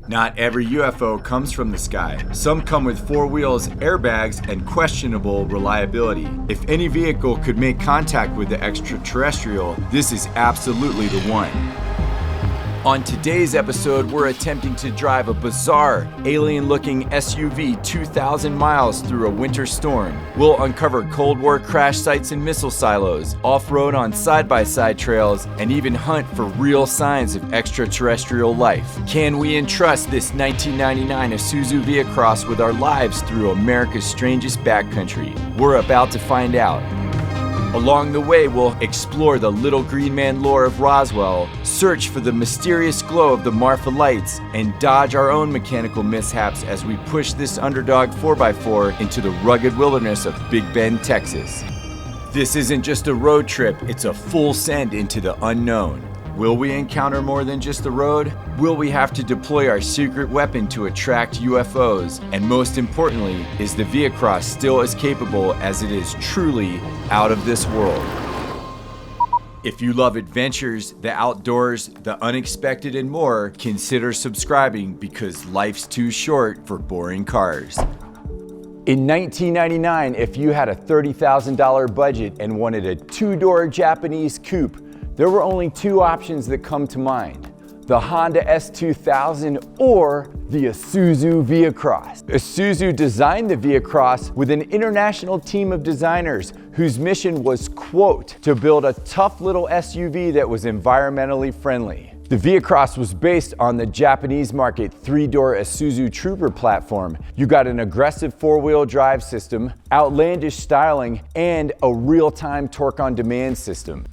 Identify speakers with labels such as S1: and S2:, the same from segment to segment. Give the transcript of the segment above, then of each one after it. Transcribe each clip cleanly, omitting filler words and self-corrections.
S1: Not every UFO comes from the sky. Some come with 4 wheels, airbags, and questionable reliability. If any vehicle could make contact with the extraterrestrial, this is absolutely the one. On today's episode, we're attempting to drive a bizarre, alien-looking SUV 2,000 miles through a winter storm. We'll uncover Cold War crash sites and missile silos, off-road on side-by-side trails, and even hunt for real signs of extraterrestrial life. Can we entrust this 1999 Isuzu VehiCROSS with our lives through America's strangest backcountry? We're about to find out. Along the way, we'll explore the little green man lore of Roswell, search for the mysterious glow of the Marfa lights, and dodge our own mechanical mishaps as we push this underdog 4x4 into the rugged wilderness of Big Bend, Texas. This isn't just a road trip, it's a full send into the unknown. Will we encounter more than just the road? Will we have to deploy our secret weapon to attract UFOs? And most importantly, is the VehiCROSS still as capable as it is truly out of this world? If you love adventures, the outdoors, the unexpected, and more, consider subscribing because life's too short for boring cars. In 1999, if you had a $30,000 budget and wanted a 2-door Japanese coupe, there were only 2 options that come to mind: the Honda S2000 or the Isuzu VehiCROSS. Isuzu designed the VehiCROSS with an international team of designers whose mission was, quote, to build a tough little SUV that was environmentally friendly. The VehiCROSS was based on the Japanese market 3-door Isuzu Trooper platform. You got an aggressive 4-wheel drive system, outlandish styling, and a real-time torque-on-demand system.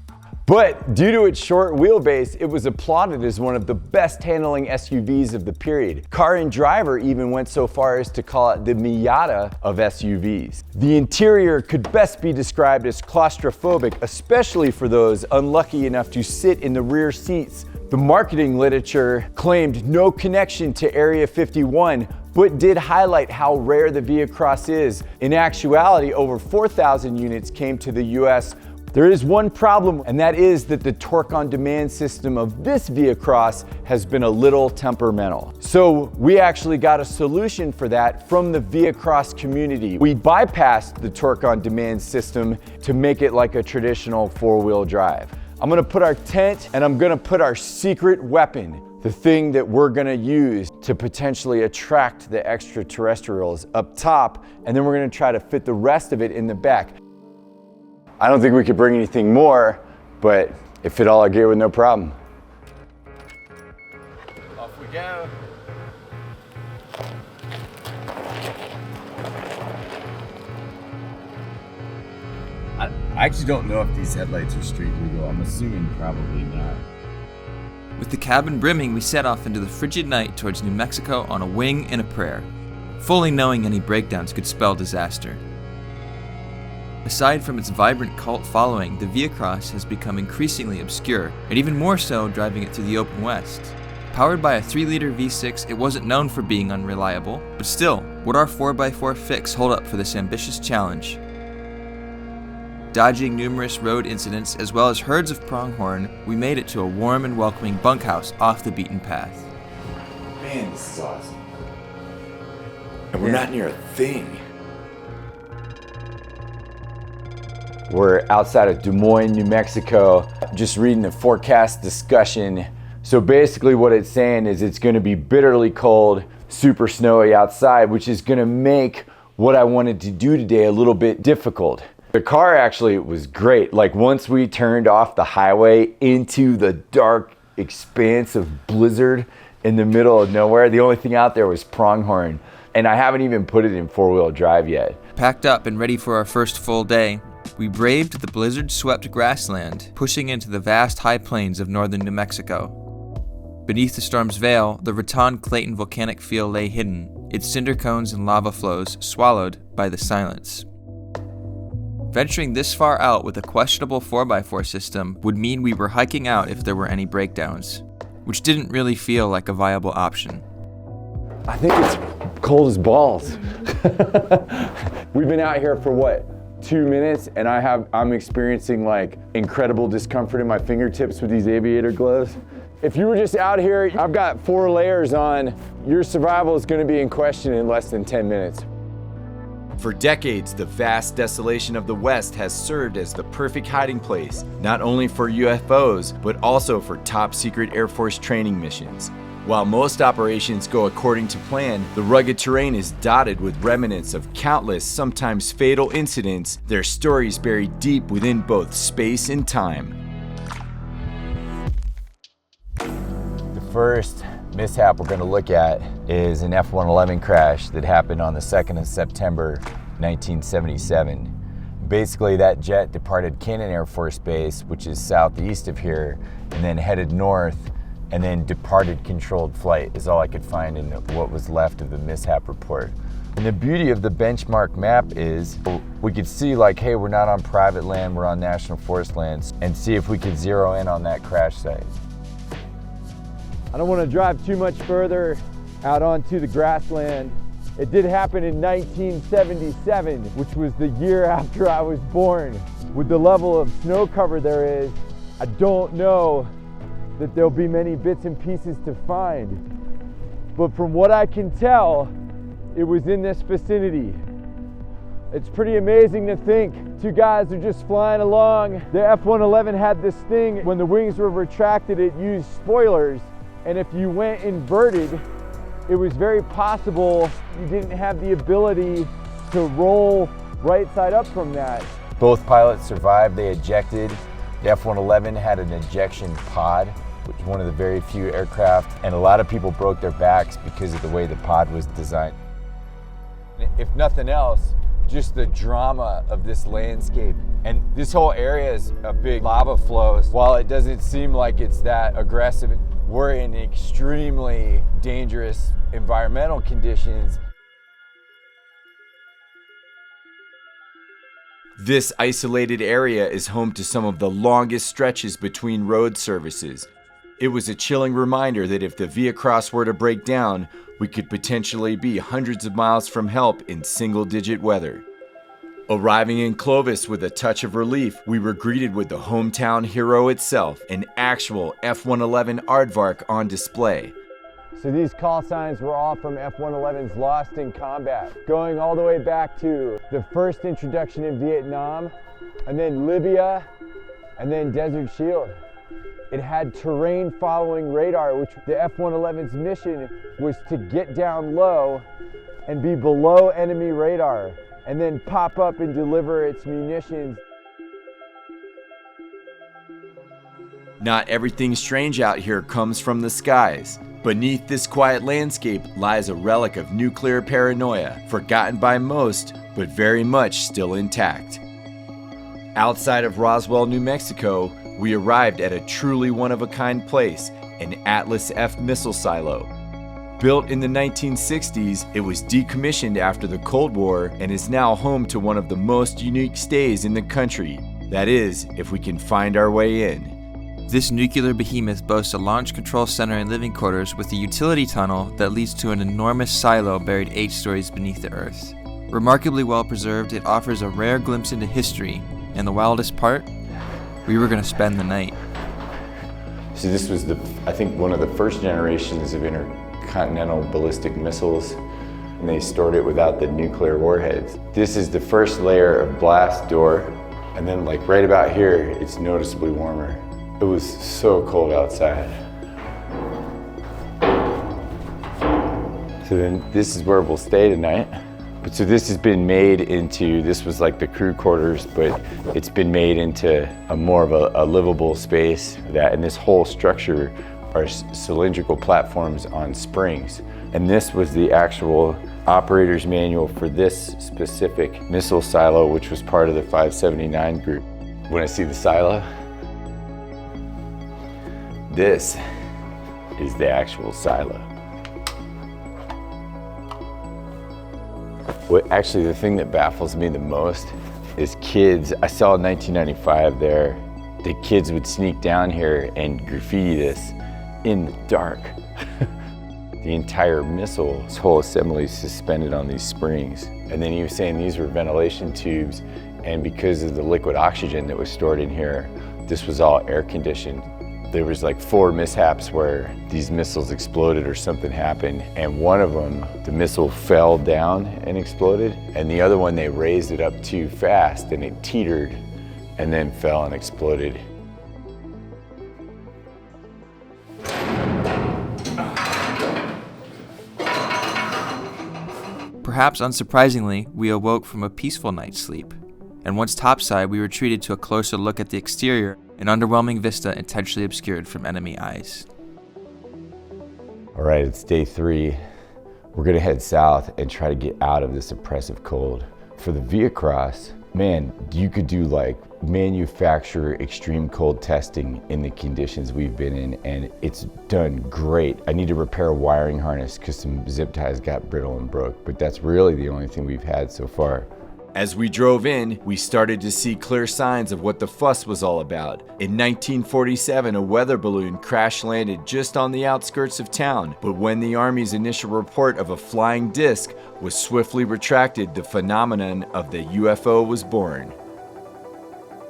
S1: But due to its short wheelbase, it was applauded as one of the best handling SUVs of the period. Car and Driver even went so far as to call it the Miata of SUVs. The interior could best be described as claustrophobic, especially for those unlucky enough to sit in the rear seats. The marketing literature claimed no connection to Area 51, but did highlight how rare the VehiCROSS is. In actuality, over 4,000 units came to the US. There is one problem, and that is that the torque-on-demand system of this VehiCROSS has been a little temperamental. So we actually got a solution for that from the VehiCROSS community. We bypassed the torque-on-demand system to make it like a traditional 4-wheel drive. I'm gonna put our tent and I'm gonna put our secret weapon, the thing that we're gonna use to potentially attract the extraterrestrials, up top, and then we're gonna try to fit the rest of it in the back. I don't think we could bring anything more, but it fit all our gear with no problem. Off we go. I actually don't know if these headlights are street legal. I'm assuming probably not.
S2: With the cabin brimming, we set off into the frigid night towards New Mexico on a wing and a prayer, fully knowing any breakdowns could spell disaster. Aside from its vibrant cult following, the VehiCROSS has become increasingly obscure, and even more so driving it through the open west. Powered by a 3-liter V6, it wasn't known for being unreliable, but still, would our 4x4 fix hold up for this ambitious challenge? Dodging numerous road incidents as well as herds of pronghorn, we made it to a warm and welcoming bunkhouse off the beaten path.
S1: Man, this is awesome. And we're not near a thing. We're outside of Des Moines, New Mexico, just reading the forecast discussion. So basically what it's saying is it's gonna be bitterly cold, super snowy outside, which is gonna make what I wanted to do today a little bit difficult. The car actually was great. Like once we turned off the highway into the dark expanse of blizzard in the middle of nowhere, the only thing out there was pronghorn. And I haven't even put it in 4-wheel drive yet.
S2: Packed up and ready for our first full day, we braved the blizzard-swept grassland, pushing into the vast high plains of northern New Mexico. Beneath the storm's veil, the Raton-Clayton volcanic field lay hidden, its cinder cones and lava flows swallowed by the silence. Venturing this far out with a questionable 4x4 system would mean we were hiking out if there were any breakdowns, which didn't really feel like a viable option.
S1: I think it's cold as balls. We've been out here for what? 2 minutes, and I'm experiencing like incredible discomfort in my fingertips with these aviator gloves. If you were just out here, I've got 4 layers on, your survival is going to be in question in less than 10 minutes. For decades, the vast desolation of the West has served as the perfect hiding place, not only for UFOs, but also for top secret Air Force training missions. While most operations go according to plan, the rugged terrain is dotted with remnants of countless, sometimes fatal incidents, their stories buried deep within both space and time. The first mishap we're going to look at is an F-111 crash that happened on the 2nd of September 1977. Basically, that jet departed Cannon Air Force Base, which is southeast of here, and then headed north, and then departed controlled flight is all I could find in what was left of the mishap report. And the beauty of the benchmark map is we could see like, hey, we're not on private land, we're on National Forest lands, and see if we could zero in on that crash site. I don't want to drive too much further out onto the grassland. It did happen in 1977, which was the year after I was born. With the level of snow cover there is, I don't know that there'll be many bits and pieces to find. But from what I can tell, it was in this vicinity. It's pretty amazing to think 2 guys are just flying along. The F-111 had this thing, when the wings were retracted, it used spoilers. And if you went inverted, it was very possible you didn't have the ability to roll right side up from that. Both pilots survived, they ejected. The F-111 had an ejection pod, which is one of the very few aircraft, and a lot of people broke their backs because of the way the pod was designed. If nothing else, just the drama of this landscape. And this whole area is a big lava flow. While it doesn't seem like it's that aggressive, we're in extremely dangerous environmental conditions. This isolated area is home to some of the longest stretches between road services. It was a chilling reminder that if the VehiCROSS were to break down, we could potentially be hundreds of miles from help in single-digit weather. Arriving in Clovis with a touch of relief, we were greeted with the hometown hero itself, an actual F-111 aardvark on display. So these call signs were all from F-111s lost in combat, going all the way back to the first introduction in Vietnam, and then Libya, and then Desert Shield. It had terrain following radar, which the F-111's mission was to get down low and be below enemy radar, and then pop up and deliver its munitions. Not everything strange out here comes from the skies. Beneath this quiet landscape lies a relic of nuclear paranoia, forgotten by most, but very much still intact. Outside of Roswell, New Mexico, we arrived at a truly one-of-a-kind place, an Atlas F missile silo. Built in the 1960s, it was decommissioned after the Cold War and is now home to one of the most unique stays in the country. That is, if we can find our way in.
S2: This nuclear behemoth boasts a launch control center and living quarters with a utility tunnel that leads to an enormous silo buried 8 stories beneath the earth. Remarkably well preserved, it offers a rare glimpse into history, and the wildest part? We were going to spend the night.
S1: So this was I think one of the first generations of intercontinental ballistic missiles, and they stored it without the nuclear warheads. This is the first layer of blast door, and then like right about here, it's noticeably warmer. It was so cold outside. So then this is where we'll stay tonight. But so this has been made into, this was like the crew quarters, but it's been made into a more of a livable space. And this whole structure are cylindrical platforms on springs. And this was the actual operator's manual for this specific missile silo, which was part of the 579 group. When I see the silo, this is the actual silo. Actually, the thing that baffles me the most is kids. I saw in 1995 there, the kids would sneak down here and graffiti this in the dark. The entire missile, this whole assembly is suspended on these springs. And then he was saying these were ventilation tubes, and because of the liquid oxygen that was stored in here, this was all air conditioned. There was like 4 mishaps where these missiles exploded or something happened, and one of them, the missile fell down and exploded, and the other one, they raised it up too fast and it teetered and then fell and exploded.
S2: Perhaps unsurprisingly, we awoke from a peaceful night's sleep, and once topside, we retreated to a closer look at the exterior, an underwhelming vista intentionally obscured from enemy eyes.
S1: All right, it's day 3. We're gonna head south and try to get out of this oppressive cold. For the VehiCROSS, man, you could do like manufacturer extreme cold testing in the conditions we've been in, and it's done great. I need to repair a wiring harness because some zip ties got brittle and broke, but that's really the only thing we've had so far. As we drove in, we started to see clear signs of what the fuss was all about. In 1947, a weather balloon crash landed just on the outskirts of town, but when the Army's initial report of a flying disc was swiftly retracted, the phenomenon of the UFO was born.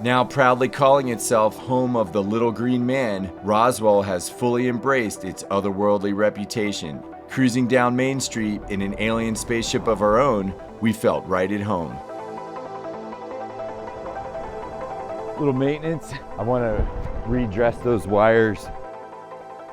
S1: Now proudly calling itself home of the Little Green Man, Roswell has fully embraced its otherworldly reputation. Cruising down Main Street in an alien spaceship of our own, we felt right at home. Little maintenance. I want to redress those wires.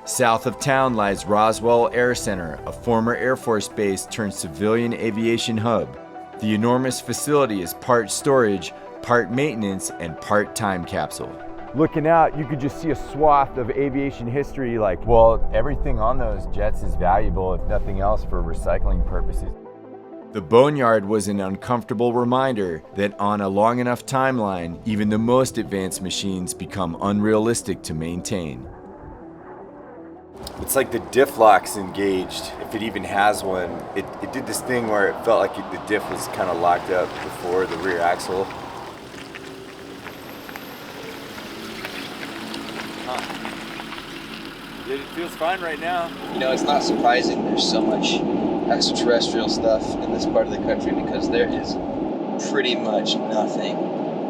S1: South of town lies Roswell Air Center, a former Air Force base turned civilian aviation hub. The enormous facility is part storage, part maintenance, and part time capsule. Looking out, you could just see a swath of aviation history, like, well, everything on those jets is valuable, if nothing else, for recycling purposes. The boneyard was an uncomfortable reminder that on a long enough timeline, even the most advanced machines become unrealistic to maintain. It's like the diff lock's engaged, if it even has one. It did this thing where it felt like the diff was kind of locked up before the rear axle. It feels fine right now.
S3: You know, it's not surprising there's so much extraterrestrial stuff in this part of the country because there is pretty much nothing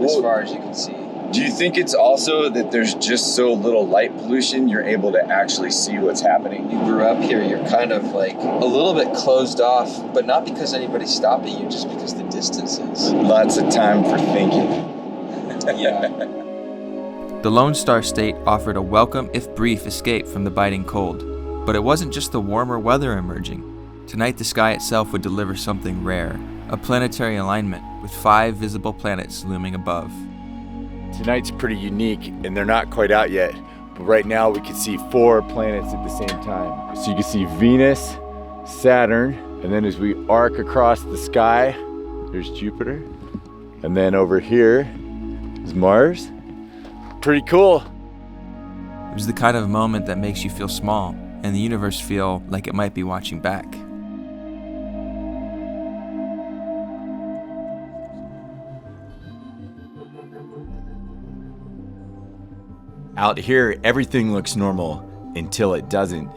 S3: as far as you can see.
S1: Do you think it's also that there's just so little light pollution, you're able to actually see what's happening?
S3: You grew up here, you're kind of like a little bit closed off, but not because anybody's stopping you, just because the distance is.
S1: Lots of time for thinking.
S3: Yeah.
S2: The Lone Star State offered a welcome, if brief, escape from the biting cold. But it wasn't just the warmer weather emerging. Tonight the sky itself would deliver something rare, a planetary alignment with 5 visible planets looming above.
S1: Tonight's pretty unique, and they're not quite out yet. But right now we can see 4 planets at the same time. So you can see Venus, Saturn, and then as we arc across the sky, there's Jupiter. And then over here is Mars. Pretty cool.
S2: It was the kind of moment that makes you feel small, and the universe feel like it might be watching back.
S1: Out here, everything looks normal until it doesn't.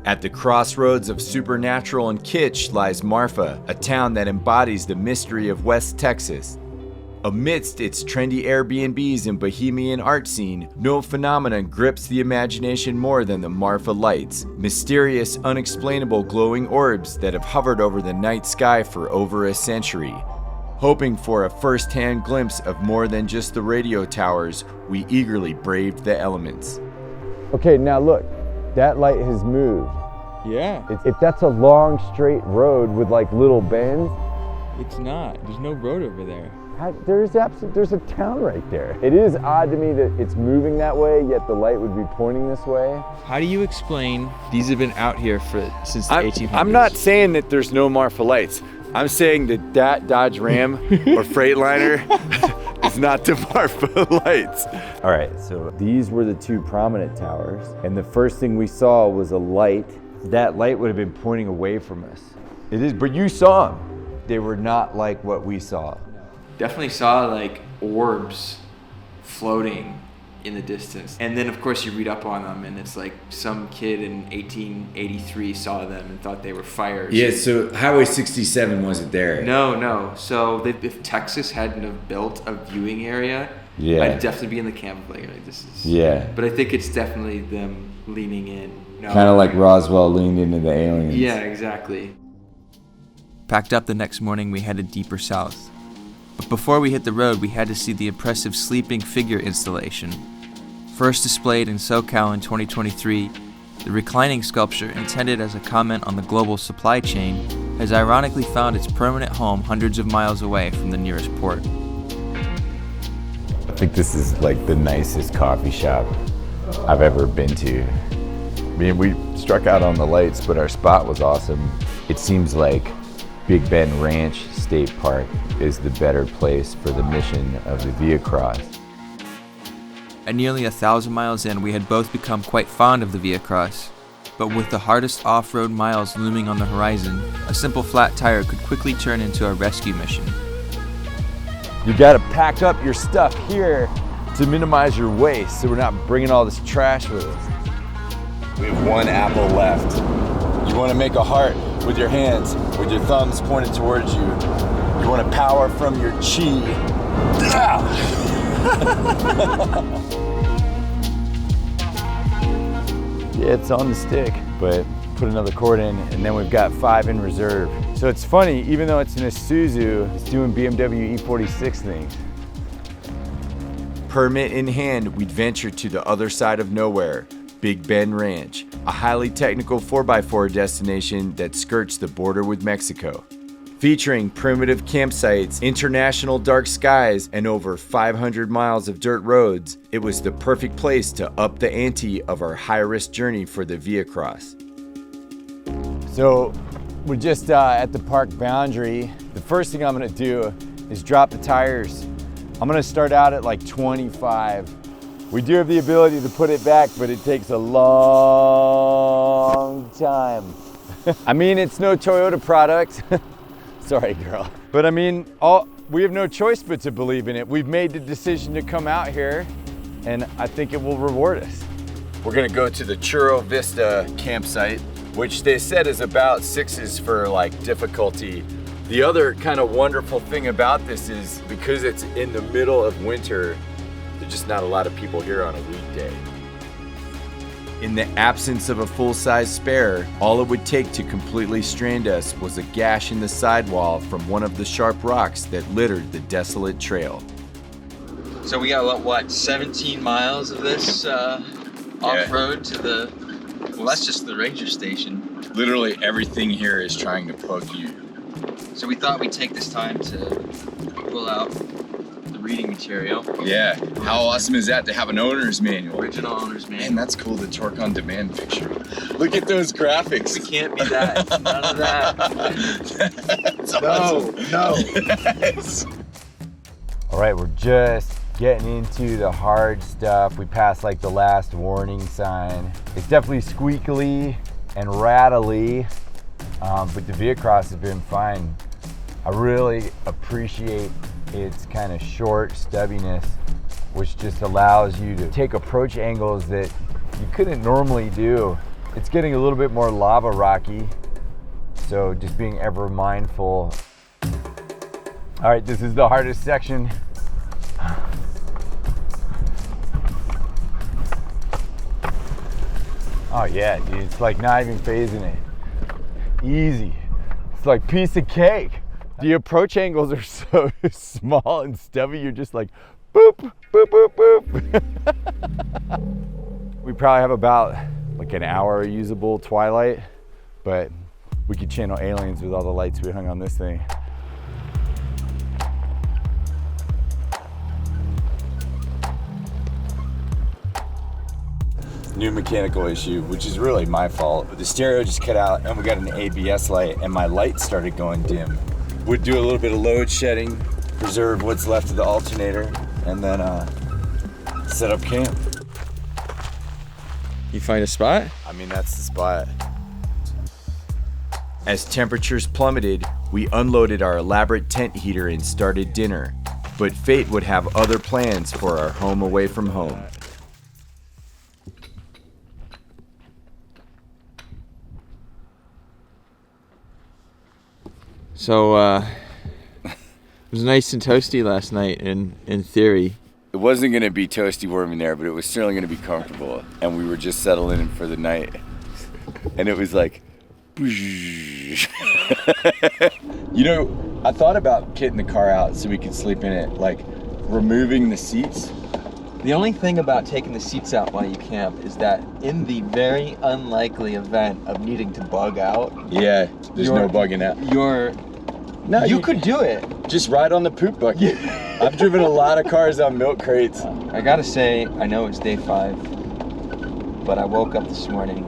S1: At the crossroads of supernatural and kitsch lies Marfa, a town that embodies the mystery of West Texas. Amidst its trendy Airbnbs and bohemian art scene, no phenomenon grips the imagination more than the Marfa lights, mysterious, unexplainable glowing orbs that have hovered over the night sky for over a century. Hoping for a first-hand glimpse of more than just the radio towers, we eagerly braved the elements. Okay, now look, that light has moved.
S4: Yeah.
S1: If that's a long straight road with like little bends,
S4: It's not. There's no road over there.
S1: there's a town right there. It is odd to me that it's moving that way, yet the light would be pointing this way.
S4: How do you explain these have been out here since the 1800s?
S1: I'm not saying that there's no Marfa lights. I'm saying that Dodge Ram or Freightliner is not the Marfa lights. All right, so these were the 2 prominent towers, and the first thing we saw was a light. That light would have been pointing away from us. It is, but you saw them. They were not like what we saw.
S2: Definitely saw like orbs floating in the distance. And then of course you read up on them and it's like some kid in 1883 saw them and thought they were fires.
S1: Yeah, so Highway 67 wasn't there.
S2: No. So if Texas hadn't have built a viewing area,
S1: Yeah.
S2: I'd definitely be in the camp of like this is.
S1: Yeah.
S2: But I think it's definitely them leaning in.
S1: Kind of like Roswell leaned into the aliens.
S2: Yeah, exactly. Packed up the next morning, we headed deeper south. But before we hit the road, we had to see the impressive sleeping figure installation. First displayed in SoCal in 2023, the reclining sculpture, intended as a comment on the global supply chain, has ironically found its permanent home hundreds of miles away from the nearest port.
S1: I think this is like the nicest coffee shop I've ever been to. I mean, we struck out on the lights, but our spot was awesome. It seems like Big Bend Ranch State Park is the better place for the mission of the VehiCROSS.
S2: At nearly 1,000 miles in, we had both become quite fond of the VehiCROSS. But with the hardest off-road miles looming on the horizon, a simple flat tire could quickly turn into a rescue mission.
S1: You gotta pack up your stuff here to minimize your waste so we're not bringing all this trash with us. We have one apple left. You wanna make a heart with your hands, with your thumbs pointed towards you. You wanna power from your chi. Yeah, it's on the stick, but put another cord in, and then we've got 5 in reserve. So it's funny, even though it's an Isuzu, it's doing BMW E46 things. Permit in hand, we'd venture to the other side of nowhere, Big Bend Ranch, a highly technical 4x4 destination that skirts the border with Mexico. Featuring primitive campsites, international dark skies, and over 500 miles of dirt roads, it was the perfect place to up the ante of our high-risk journey for the VehiCROSS. So we're just at the park boundary. The first thing I'm gonna do is drop the tires. I'm gonna start out at like 25. We do have the ability to put it back, but it takes a long time. I mean, it's no Toyota product. Sorry, girl. But I mean, we have no choice but to believe in it. We've made the decision to come out here, and I think it will reward us. We're gonna go to the Churro Vista campsite, which they said is about 6s for like difficulty. The other kind of wonderful thing about this is because it's in the middle of winter, there's just not a lot of people here on a weekday. In the absence of a full-size spare, all it would take to completely strand us was a gash in the sidewall from one of the sharp rocks that littered the desolate trail.
S3: So we got what 17 miles of this off-road to the, well, that's just the ranger station.
S1: Literally everything here is trying to poke you.
S3: So we thought we'd take this time to pull out the reading material.
S1: Yeah, how awesome is that to have an owner's manual?
S3: Original owner's manual.
S1: Man, that's cool, the torque on demand picture. Look at those graphics.
S3: We can't be that. None of that.
S1: That's awesome.
S3: No.
S1: Yes. All right, we're just getting into the hard stuff. We passed like the last warning sign. It's definitely squeakly and rattly, but the VehiCROSS has been fine. I really appreciate its kind of short stubbiness, which just allows you to take approach angles that you couldn't normally do. It's getting a little bit more lava rocky, so just being ever mindful. All right, this is the hardest section. Oh yeah, dude, it's like not even phasing it. Easy. It's like piece of cake. The approach angles are so small and stubby, you're just like, boop, boop, boop, boop. We probably have about like an hour of usable twilight, but we could channel aliens with all the lights we hung on this thing. New mechanical issue, which is really my fault. The stereo just cut out and we got an ABS light and my light started going dim. Would do a little bit of load shedding, preserve what's left of the alternator, and then set up camp.
S4: You find a spot?
S1: I mean, that's the spot. As temperatures plummeted, we unloaded our elaborate tent heater and started dinner. But fate would have other plans for our home away from home.
S4: So, it was nice and toasty last night in theory.
S1: It wasn't going to be toasty warm in there, but it was certainly going to be comfortable. And we were just settling in for the night. And it was like, you know, I thought about kitting the car out so we could sleep in it, like removing the seats.
S3: The only thing about taking the seats out while you camp is that in the very unlikely event of needing to bug out,
S1: Yeah, there's no bugging out.
S3: You could do it.
S1: Just ride on the poop bucket. I've driven a lot of cars on milk crates.
S3: I gotta say, I know it's day 5, but I woke up this morning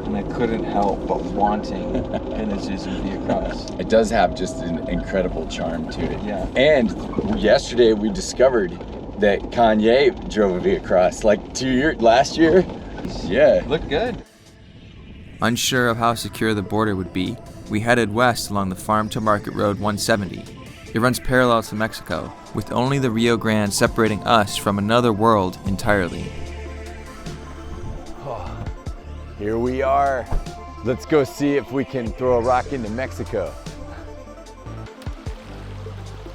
S3: and I couldn't help but wanting an Isuzu VehiCROSS.
S1: It does have just an incredible charm to it.
S3: Yeah.
S1: And yesterday we discovered that Kanye drove a VehiCROSS like last year. Yeah.
S3: Looked good.
S2: Unsure of how secure the border would be, we headed west along the Farm to Market Road 170. It runs parallel to Mexico, with only the Rio Grande separating us from another world entirely.
S1: Here we are. Let's go see if we can throw a rock into Mexico.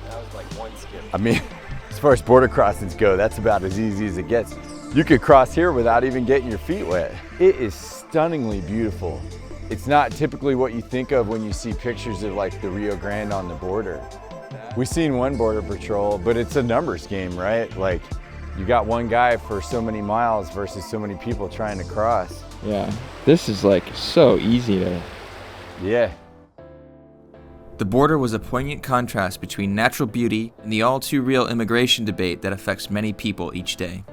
S1: That was like one skip. I mean, as far as border crossings go, that's about as easy as it gets. You could cross here without even getting your feet wet. It is stunningly beautiful. It's not typically what you think of when you see pictures of like the Rio Grande on the border. We've seen one border patrol, but it's a numbers game, right? Like you got one guy for so many miles versus so many people trying to cross.
S4: Yeah, this is like so easy to...
S1: Yeah.
S2: The border was a poignant contrast between natural beauty and the all too real immigration debate that affects many people each day.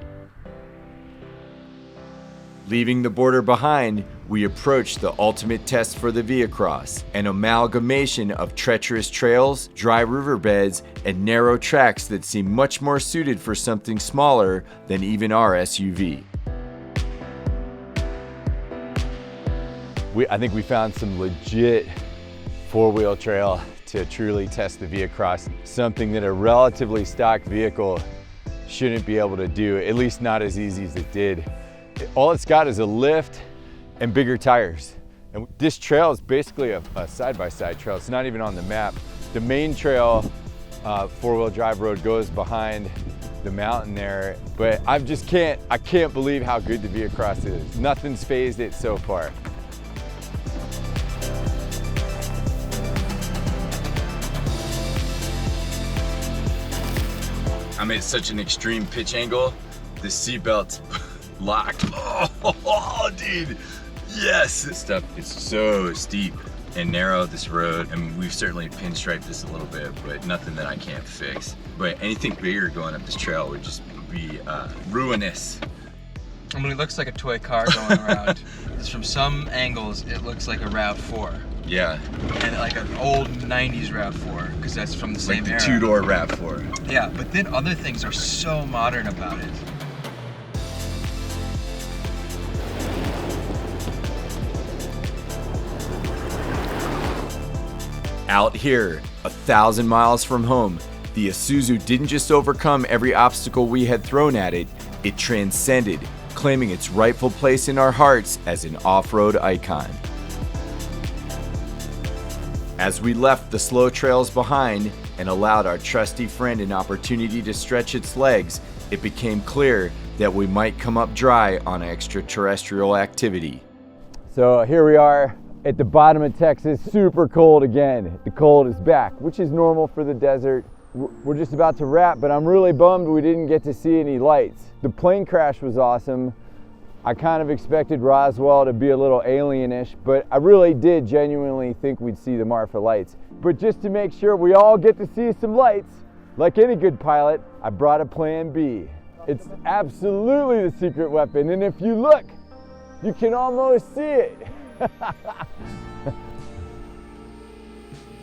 S1: Leaving the border behind, we approached the ultimate test for the VehiCROSS, an amalgamation of treacherous trails, dry riverbeds, and narrow tracks that seem much more suited for something smaller than even our SUV. I think we found some legit four-wheel trail to truly test the VehiCROSS, something that a relatively stock vehicle shouldn't be able to do, at least not as easy as it did. All it's got is a lift and bigger tires. And this trail is basically a side-by-side trail. It's not even on the map. The main trail, four-wheel drive road, goes behind the mountain there. But I can't believe how good the VehiCROSS is. Nothing's phased it so far. I'm at such an extreme pitch angle. The seatbelt's locked. Oh, dude, yes. This stuff is so steep and narrow, this road. I mean, we've certainly pinstriped this a little bit, but nothing that I can't fix. But anything bigger going up this trail would just be ruinous.
S3: I mean, it looks like a toy car going around. From some angles, it looks like a RAV4.
S1: Yeah.
S3: And like an old 90s RAV4, because that's from the same era.
S1: Like the two-door RAV4.
S3: Yeah, but then other things are so modern about it.
S1: Out here, 1,000 miles from home, the Isuzu didn't just overcome every obstacle we had thrown at it, it transcended, claiming its rightful place in our hearts as an off-road icon. As we left the slow trails behind and allowed our trusty friend an opportunity to stretch its legs, it became clear that we might come up dry on extraterrestrial activity. So here we are at the bottom of Texas, super cold again. The cold is back, which is normal for the desert. We're just about to wrap, but I'm really bummed we didn't get to see any lights. The plane crash was awesome. I kind of expected Roswell to be a little alienish, but I really did genuinely think we'd see the Marfa lights. But just to make sure we all get to see some lights, like any good pilot, I brought a plan B. It's absolutely the secret weapon, and if you look, you can almost see it.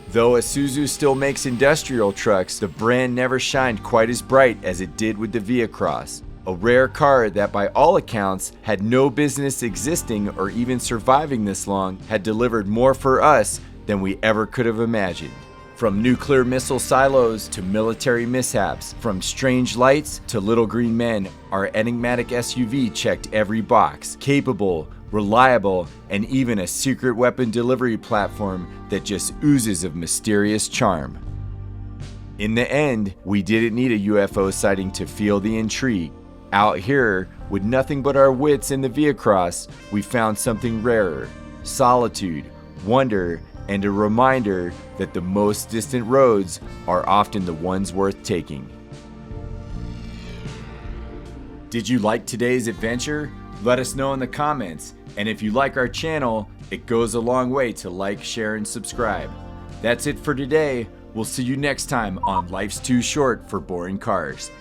S1: Though Isuzu still makes industrial trucks, the brand never shined quite as bright as it did with the VehiCROSS. A rare car that by all accounts had no business existing or even surviving this long had delivered more for us than we ever could have imagined. From nuclear missile silos to military mishaps, from strange lights to little green men, our enigmatic SUV checked every box, capable, reliable, and even a secret weapon delivery platform that just oozes of mysterious charm. In the end, we didn't need a UFO sighting to feel the intrigue. Out here, with nothing but our wits in the VehiCROSS, we found something rarer: solitude, wonder, and a reminder that the most distant roads are often the ones worth taking. Did you like today's adventure? Let us know in the comments, and if you like our channel, it goes a long way to like, share, and subscribe. That's it for today. We'll see you next time on Life's Too Short for Boring Cars.